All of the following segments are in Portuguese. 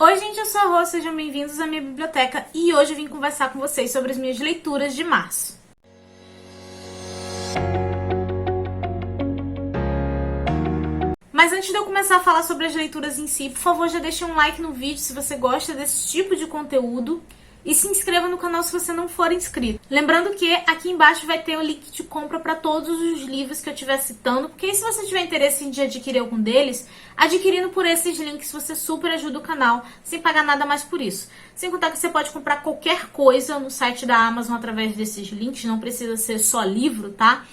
Oi gente, eu sou a Rô, sejam bem-vindos à minha biblioteca e hoje eu vim conversar com vocês sobre as minhas leituras de março. Mas antes de eu começar a falar sobre as leituras em si, por favor já deixe um like no vídeo se você gosta desse tipo de conteúdo e se inscreva no canal se você não for inscrito. Lembrando que aqui embaixo vai ter o link de compra para todos os livros que eu estiver citando, porque aí, se você tiver interesse em adquirir algum deles, adquirindo por esses links você super ajuda o canal, sem pagar nada mais por isso. Sem contar que você pode comprar qualquer coisa no site da Amazon através desses links, não precisa ser só livro, tá?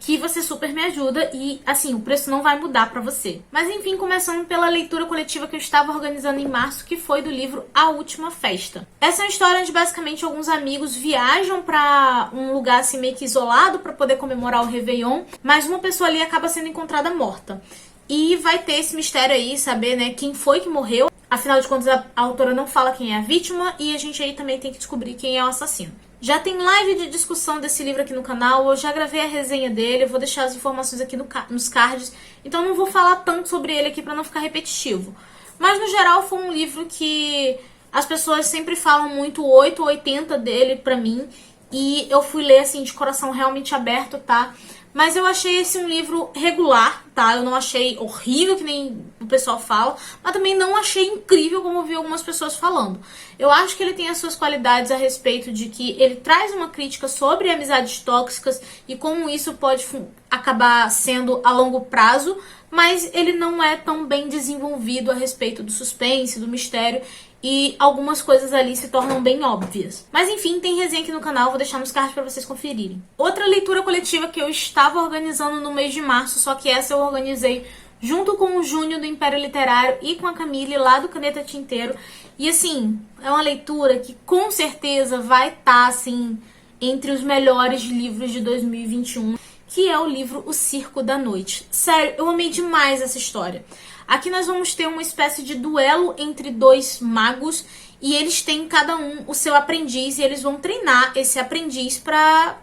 Que você super me ajuda e, assim, o preço não vai mudar pra você. Mas, enfim, começando pela leitura coletiva que eu estava organizando em março, que foi do livro A Última Festa. Essa é uma história onde, basicamente, alguns amigos viajam pra um lugar, assim, meio que isolado pra poder comemorar o Réveillon, mas uma pessoa ali acaba sendo encontrada morta. E vai ter esse mistério aí, saber, né, quem foi que morreu. Afinal de contas, a autora não fala quem é a vítima e a gente aí também tem que descobrir quem é o assassino. Já tem live de discussão desse livro aqui no canal, eu já gravei a resenha dele, eu vou deixar as informações aqui nos cards, então não vou falar tanto sobre ele aqui pra não ficar repetitivo. Mas no geral foi um livro que as pessoas sempre falam muito 8 ou 80 dele pra mim, e eu fui ler assim de coração realmente aberto, tá? Mas eu achei esse um livro regular, tá? Eu não achei horrível, que nem o pessoal fala, mas também não achei incrível, como eu vi algumas pessoas falando. Eu acho que ele tem as suas qualidades a respeito de que ele traz uma crítica sobre amizades tóxicas e como isso pode acabar sendo a longo prazo, mas ele não é tão bem desenvolvido a respeito do suspense, do mistério, e algumas coisas ali se tornam bem óbvias. Mas enfim, tem resenha aqui no canal, vou deixar nos cards pra vocês conferirem. Outra leitura coletiva que eu estava organizando no mês de março, só que essa eu organizei junto com o Júnior do Império Literário e com a Camille lá do Caneta Tinteiro. E assim, é uma leitura que com certeza vai estar assim entre os melhores livros de 2021, que é o livro O Circo da Noite. Sério, eu amei demais essa história. Aqui nós vamos ter uma espécie de duelo entre dois magos e eles têm cada um o seu aprendiz e eles vão treinar esse aprendiz para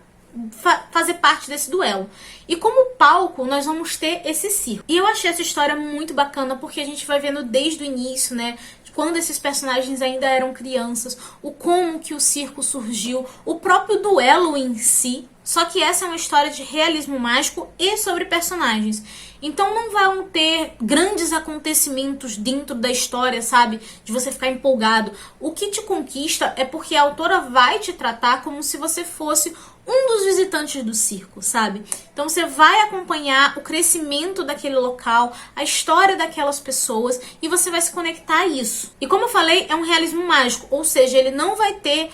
fazer parte desse duelo. E como palco nós vamos ter esse circo. E eu achei essa história muito bacana porque a gente vai vendo desde o início, né? Quando esses personagens ainda eram crianças, o como que o circo surgiu, o próprio duelo em si. Só que essa é uma história de realismo mágico e sobre personagens. Então não vão ter grandes acontecimentos dentro da história, sabe? De você ficar empolgado. O que te conquista é porque a autora vai te tratar como se você fosse um dos visitantes do circo, sabe? Então você vai acompanhar o crescimento daquele local, a história daquelas pessoas e você vai se conectar a isso. E como eu falei, é um realismo mágico, ou seja, ele não vai ter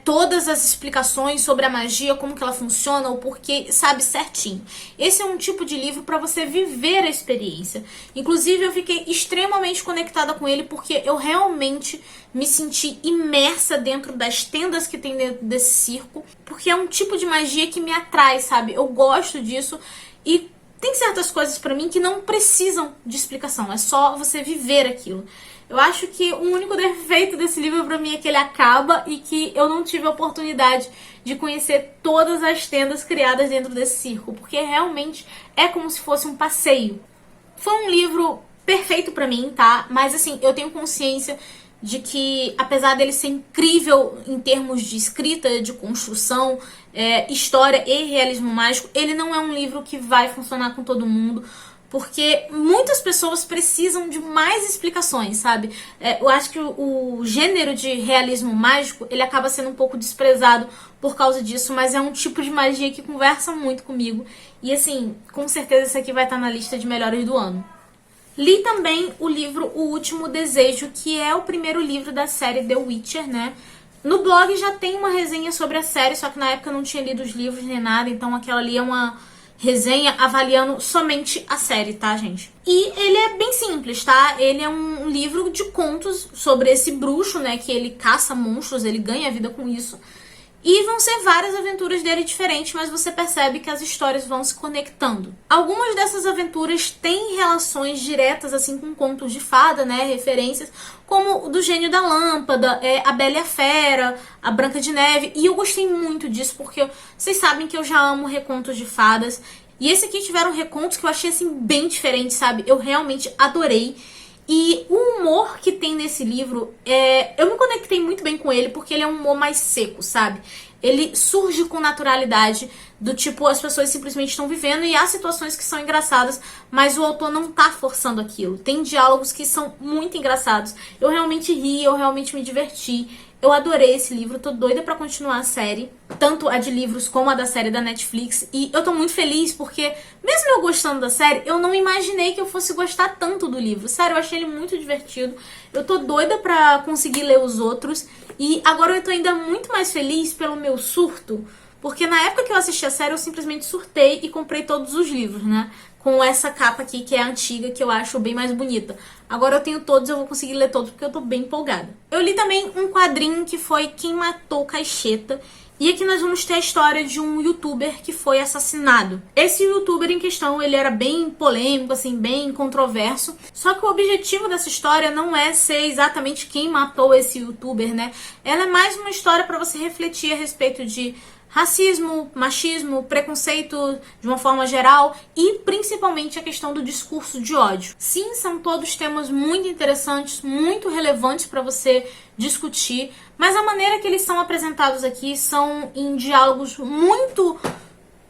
todas as explicações sobre a magia, como que ela funciona, o porquê, sabe, certinho. Esse é um tipo de livro para você viver a experiência. Inclusive, eu fiquei extremamente conectada com ele porque eu realmente me senti imersa dentro das tendas que tem dentro desse circo, porque é um tipo de magia que me atrai, sabe? Eu gosto disso e tem certas coisas pra mim que não precisam de explicação, é só você viver aquilo. Eu acho que o único defeito desse livro pra mim é que ele acaba e que eu não tive a oportunidade de conhecer todas as tendas criadas dentro desse circo, porque realmente é como se fosse um passeio. Foi um livro perfeito pra mim, tá? Mas assim, eu tenho consciência de que, apesar dele ser incrível em termos de escrita, de construção, história e realismo mágico, ele não é um livro que vai funcionar com todo mundo, porque muitas pessoas precisam de mais explicações, sabe? Eu acho que o gênero de realismo mágico, ele acaba sendo um pouco desprezado por causa disso, mas é um tipo de magia que conversa muito comigo. E assim, com certeza esse aqui vai estar na lista de melhores do ano. Li também o livro O Último Desejo, que é o primeiro livro da série The Witcher, né? No blog já tem uma resenha sobre a série, só que na época eu não tinha lido os livros nem nada, então aquela ali é uma resenha avaliando somente a série, tá, gente? E ele é bem simples, tá? Ele é um livro de contos sobre esse bruxo, né? Que ele caça monstros, ele ganha vida com isso. E vão ser várias aventuras dele diferentes, mas você percebe que as histórias vão se conectando. Algumas dessas aventuras têm relações diretas, assim, com contos de fada, né? Referências, como o do Gênio da Lâmpada, a Bela e a Fera, a Branca de Neve. E eu gostei muito disso, porque vocês sabem que eu já amo recontos de fadas. E esse aqui tiveram recontos que eu achei, assim, bem diferentes, sabe? Eu realmente adorei. E o humor que tem nesse livro, eu me conectei muito bem com ele, porque ele é um humor mais seco, sabe? Ele surge com naturalidade, do tipo, as pessoas simplesmente estão vivendo e há situações que são engraçadas, mas o autor não tá forçando aquilo. Tem diálogos que são muito engraçados. Eu realmente ri, eu realmente me diverti. Eu adorei esse livro, tô doida pra continuar a série, tanto a de livros como a da série da Netflix, e eu tô muito feliz porque, mesmo eu gostando da série, eu não imaginei que eu fosse gostar tanto do livro. Sério, eu achei ele muito divertido, eu tô doida pra conseguir ler os outros, e agora eu tô ainda muito mais feliz pelo meu surto, porque na época que eu assisti a série, eu simplesmente surtei e comprei todos os livros, né? Com essa capa aqui, que é a antiga, que eu acho bem mais bonita. Agora eu tenho todos, eu vou conseguir ler todos, porque eu tô bem empolgada. Eu li também um quadrinho que foi Quem Matou Caixeta. E aqui nós vamos ter a história de um youtuber que foi assassinado. Esse youtuber em questão, ele era bem polêmico, assim, bem controverso. Só que o objetivo dessa história não é ser exatamente quem matou esse youtuber, né? Ela é mais uma história para você refletir a respeito de racismo, machismo, preconceito de uma forma geral e principalmente a questão do discurso de ódio. Sim, são todos temas muito interessantes, muito relevantes para você discutir, mas a maneira que eles são apresentados aqui são em diálogos muito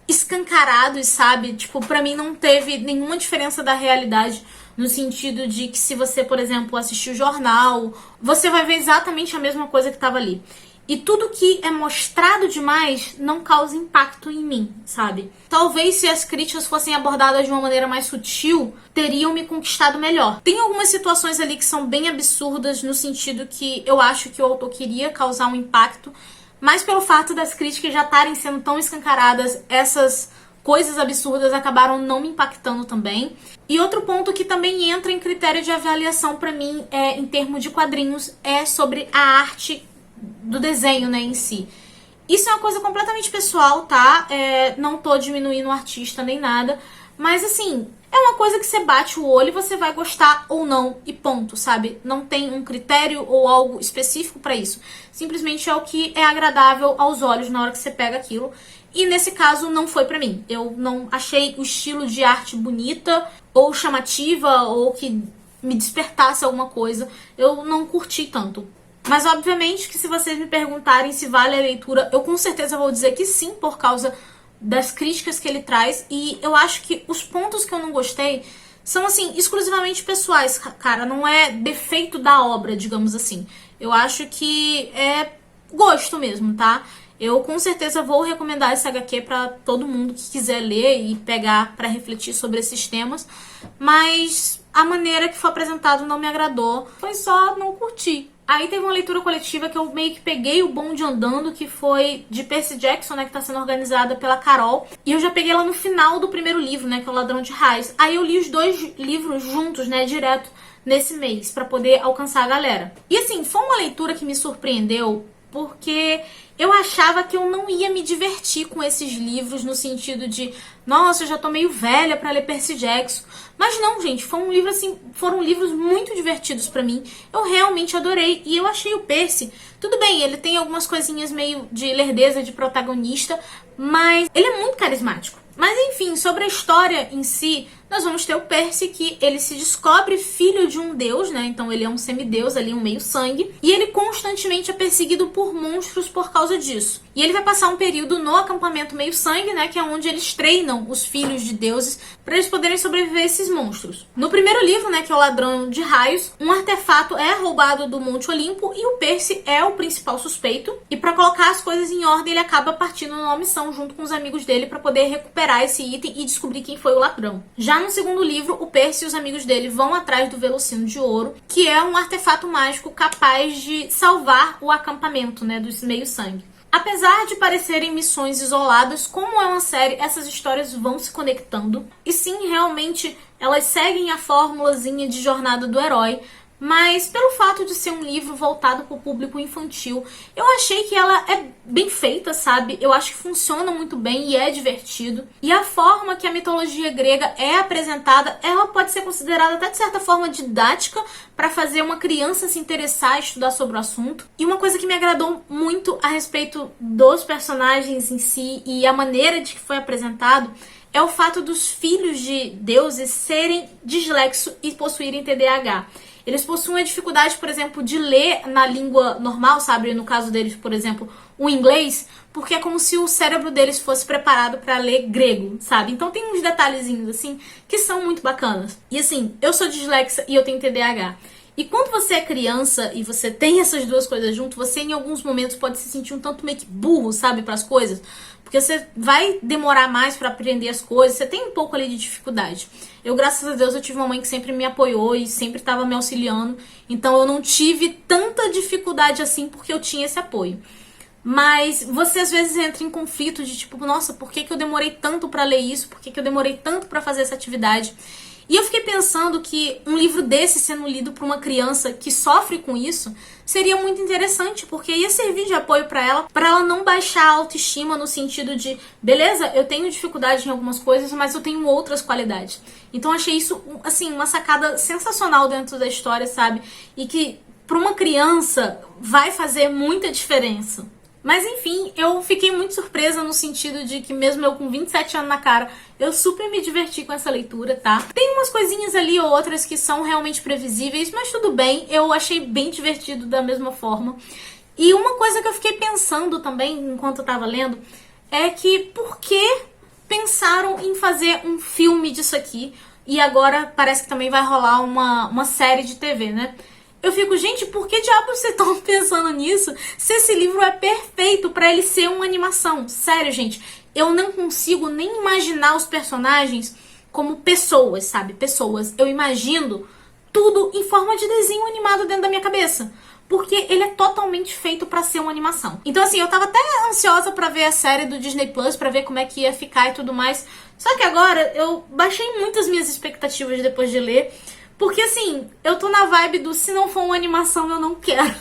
escancarados, sabe? Tipo, pra mim não teve nenhuma diferença da realidade, no sentido de que se você, por exemplo, assistir o jornal, você vai ver exatamente a mesma coisa que tava ali. E tudo que é mostrado demais não causa impacto em mim, sabe? Talvez se as críticas fossem abordadas de uma maneira mais sutil, teriam me conquistado melhor. Tem algumas situações ali que são bem absurdas, no sentido que eu acho que o autor queria causar um impacto, mas pelo fato das críticas já estarem sendo tão escancaradas, essas coisas absurdas acabaram não me impactando também. E outro ponto que também entra em critério de avaliação pra mim, em termos de quadrinhos, é sobre a arte do desenho, né, em si. Isso é uma coisa completamente pessoal, tá? Não tô diminuindo o artista nem nada, mas assim, é uma coisa que você bate o olho e você vai gostar ou não, e ponto, sabe? Não tem um critério ou algo específico pra isso. Simplesmente é o que é agradável aos olhos na hora que você pega aquilo. E nesse caso não foi pra mim. Eu não achei o estilo de arte bonita ou chamativa ou que me despertasse alguma coisa. Eu não curti tanto. Mas obviamente que se vocês me perguntarem se vale a leitura, eu com certeza vou dizer que sim, por causa das críticas que ele traz. E eu acho que os pontos que eu não gostei são, assim, exclusivamente pessoais, cara. Não é defeito da obra, digamos assim. Eu acho que é gosto mesmo, tá? Eu com certeza vou recomendar esse HQ pra todo mundo que quiser ler e pegar pra refletir sobre esses temas. Mas a maneira que foi apresentado não me agradou. Foi só não curtir. Aí teve uma leitura coletiva que eu meio que peguei o bonde andando, que foi de Percy Jackson, né, que tá sendo organizada pela Carol. E eu já peguei ela no final do primeiro livro, né, que é o Ladrão de Raios. Aí eu li os dois livros juntos, né, direto nesse mês, pra poder alcançar a galera. E assim, foi uma leitura que me surpreendeu, porque eu achava que eu não ia me divertir com esses livros, no sentido de, nossa, eu já tô meio velha pra ler Percy Jackson. Mas não, gente, foi um livro assim, foram livros muito divertidos pra mim. Eu realmente adorei. E eu achei o Percy, tudo bem, ele tem algumas coisinhas meio de lerdeza de protagonista, mas ele é muito carismático. Mas enfim, sobre a história em si, nós vamos ter o Percy, que ele se descobre filho de um deus, né? Então ele é um semideus ali, um meio-sangue. E ele constantemente é perseguido por monstros por causa disso. E ele vai passar um período no acampamento meio-sangue, né? Que é onde eles treinam os filhos de deuses para eles poderem sobreviver a esses monstros. No primeiro livro, né? Que é o Ladrão de Raios, um artefato é roubado do Monte Olimpo e o Percy é o principal suspeito. E para colocar as coisas em ordem, ele acaba partindo numa missão junto com os amigos dele para poder recuperar esse item e descobrir quem foi o ladrão. Já no segundo livro, o Percy e os amigos dele vão atrás do Velocino de Ouro, que é um artefato mágico capaz de salvar o acampamento, né, dos meio-sangue. Apesar de parecerem missões isoladas, como é uma série, essas histórias vão se conectando. E sim, realmente, elas seguem a formulazinha de jornada do herói, mas pelo fato de ser um livro voltado para o público infantil, eu achei que ela é bem feita, sabe? Eu acho que funciona muito bem e é divertido. E a forma que a mitologia grega é apresentada, ela pode ser considerada até de certa forma didática para fazer uma criança se interessar e estudar sobre o assunto. E uma coisa que me agradou muito a respeito dos personagens em si e a maneira de que foi apresentado é o fato dos filhos de deuses serem dislexos e possuírem TDAH. Eles possuem a dificuldade, por exemplo, de ler na língua normal, sabe? No caso deles, por exemplo, o inglês, porque é como se o cérebro deles fosse preparado para ler grego, sabe? Então tem uns detalhezinhos, assim, que são muito bacanas. E assim, eu sou dislexa e eu tenho TDAH. E quando você é criança e você tem essas duas coisas junto, você em alguns momentos pode se sentir um tanto meio que burro, sabe, para as coisas. Porque você vai demorar mais para aprender as coisas, você tem um pouco ali de dificuldade. Eu, graças a Deus, eu tive uma mãe que sempre me apoiou e sempre estava me auxiliando. Então eu não tive tanta dificuldade assim porque eu tinha esse apoio. Mas você às vezes entra em conflito de tipo, nossa, por que eu demorei tanto para ler isso? Por que eu demorei tanto para fazer essa atividade? E eu fiquei pensando que um livro desse sendo lido por uma criança que sofre com isso seria muito interessante, porque ia servir de apoio para ela não baixar a autoestima no sentido de, beleza, eu tenho dificuldade em algumas coisas, mas eu tenho outras qualidades. Então eu achei isso, assim, uma sacada sensacional dentro da história, sabe? E que para uma criança vai fazer muita diferença. Mas enfim, eu fiquei muito surpresa no sentido de que mesmo eu com 27 anos na cara, eu super me diverti com essa leitura, tá? Tem umas coisinhas ali ou outras que são realmente previsíveis, mas tudo bem, eu achei bem divertido da mesma forma. E uma coisa que eu fiquei pensando também, enquanto eu tava lendo, é que por que pensaram em fazer um filme disso aqui? E agora parece que também vai rolar uma série de TV, né? Eu fico, gente, por que diabos vocês estão pensando nisso se esse livro é perfeito pra ele ser uma animação? Sério, gente, eu não consigo nem imaginar os personagens como pessoas, sabe? Pessoas. Eu imagino tudo em forma de desenho animado dentro da minha cabeça. Porque ele é totalmente feito pra ser uma animação. Então, assim, eu tava até ansiosa pra ver a série do Disney Plus, pra ver como é que ia ficar e tudo mais. Só que agora eu baixei muito as minhas expectativas depois de ler. Porque, assim, eu tô na vibe do se não for uma animação, eu não quero.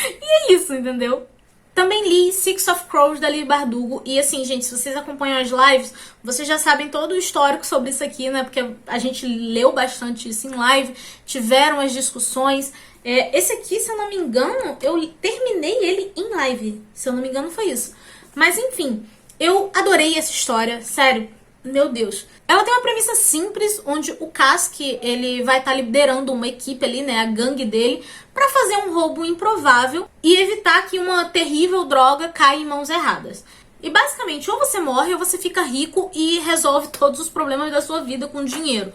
E é isso, entendeu? Também li Six of Crows, da Leigh Bardugo. E, assim, gente, se vocês acompanham as lives, vocês já sabem todo o histórico sobre isso aqui, né? Porque a gente leu bastante isso em live, tiveram as discussões. Esse aqui, se eu não me engano, eu terminei ele em live. Se eu não me engano, foi isso. Mas, enfim, eu adorei essa história, sério. Meu Deus. Ela tem uma premissa simples, onde o Cask, ele vai estar liderando uma equipe ali, né, a gangue dele, pra fazer um roubo improvável e evitar que uma terrível droga caia em mãos erradas. E basicamente, ou você morre ou você fica rico e resolve todos os problemas da sua vida com dinheiro.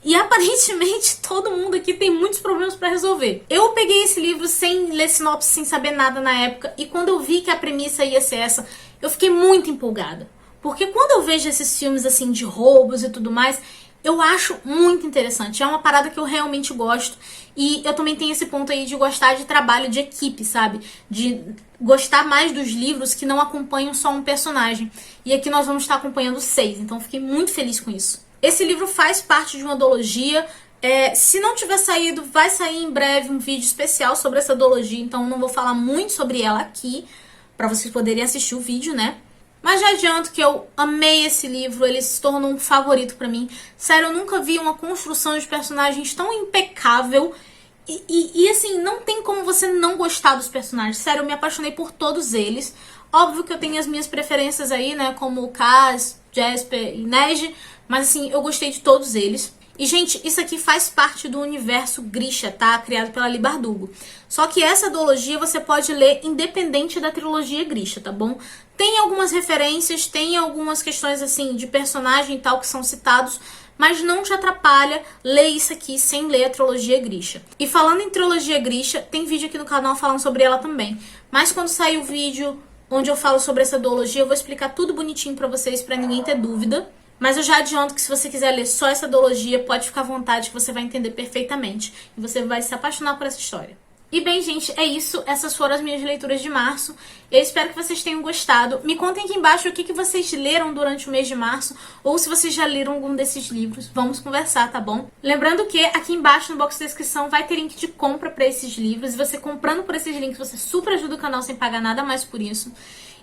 E aparentemente todo mundo aqui tem muitos problemas pra resolver. Eu peguei esse livro sem ler sinopse, sem saber nada na época, e quando eu vi que a premissa ia ser essa, eu fiquei muito empolgada. Porque quando eu vejo esses filmes assim de roubos e tudo mais, eu acho muito interessante. É uma parada que eu realmente gosto. E eu também tenho esse ponto aí de gostar de trabalho de equipe, sabe? De gostar mais dos livros que não acompanham só um personagem. E aqui nós vamos estar acompanhando 6, então fiquei muito feliz com isso. Esse livro faz parte de uma duologia. Se não tiver saído, vai sair em breve um vídeo especial sobre essa duologia, então não vou falar muito sobre ela aqui, pra vocês poderem assistir o vídeo, né? Mas já adianto que eu amei esse livro, ele se tornou um favorito pra mim. Sério, eu nunca vi uma construção de personagens tão impecável. E assim, não tem como você não gostar dos personagens. Sério, eu me apaixonei por todos eles. Óbvio que eu tenho as minhas preferências aí, né? Como o Kaz, Jasper e Neji. Mas assim, eu gostei de todos eles. E, gente, isso aqui faz parte do universo Grisha, tá? Criado pela Leigh Bardugo. Só que essa duologia você pode ler independente da trilogia Grisha, tá bom? Tem algumas referências, tem algumas questões, assim, de personagem e tal que são citados, mas não te atrapalha ler isso aqui sem ler a trilogia Grisha. E falando em trilogia Grisha, tem vídeo aqui no canal falando sobre ela também. Mas quando sair o vídeo onde eu falo sobre essa duologia, eu vou explicar tudo bonitinho pra vocês, pra ninguém ter dúvida. Mas eu já adianto que se você quiser ler só essa duologia, pode ficar à vontade que você vai entender perfeitamente. E você vai se apaixonar por essa história. E bem, gente, é isso. Essas foram as minhas leituras de março. Eu espero que vocês tenham gostado. Me contem aqui embaixo o que vocês leram durante o mês de março. Ou se vocês já leram algum desses livros. Vamos conversar, tá bom? Lembrando que aqui embaixo no box de descrição vai ter link de compra pra esses livros. E você comprando por esses links, você super ajuda o canal sem pagar nada mais por isso.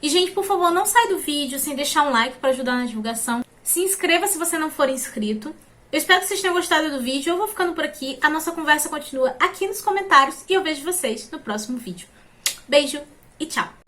E, gente, por favor, não sai do vídeo sem deixar um like pra ajudar na divulgação. Se inscreva se você não for inscrito. Eu espero que vocês tenham gostado do vídeo. Eu vou ficando por aqui. A nossa conversa continua aqui nos comentários. E eu vejo vocês no próximo vídeo. Beijo e tchau!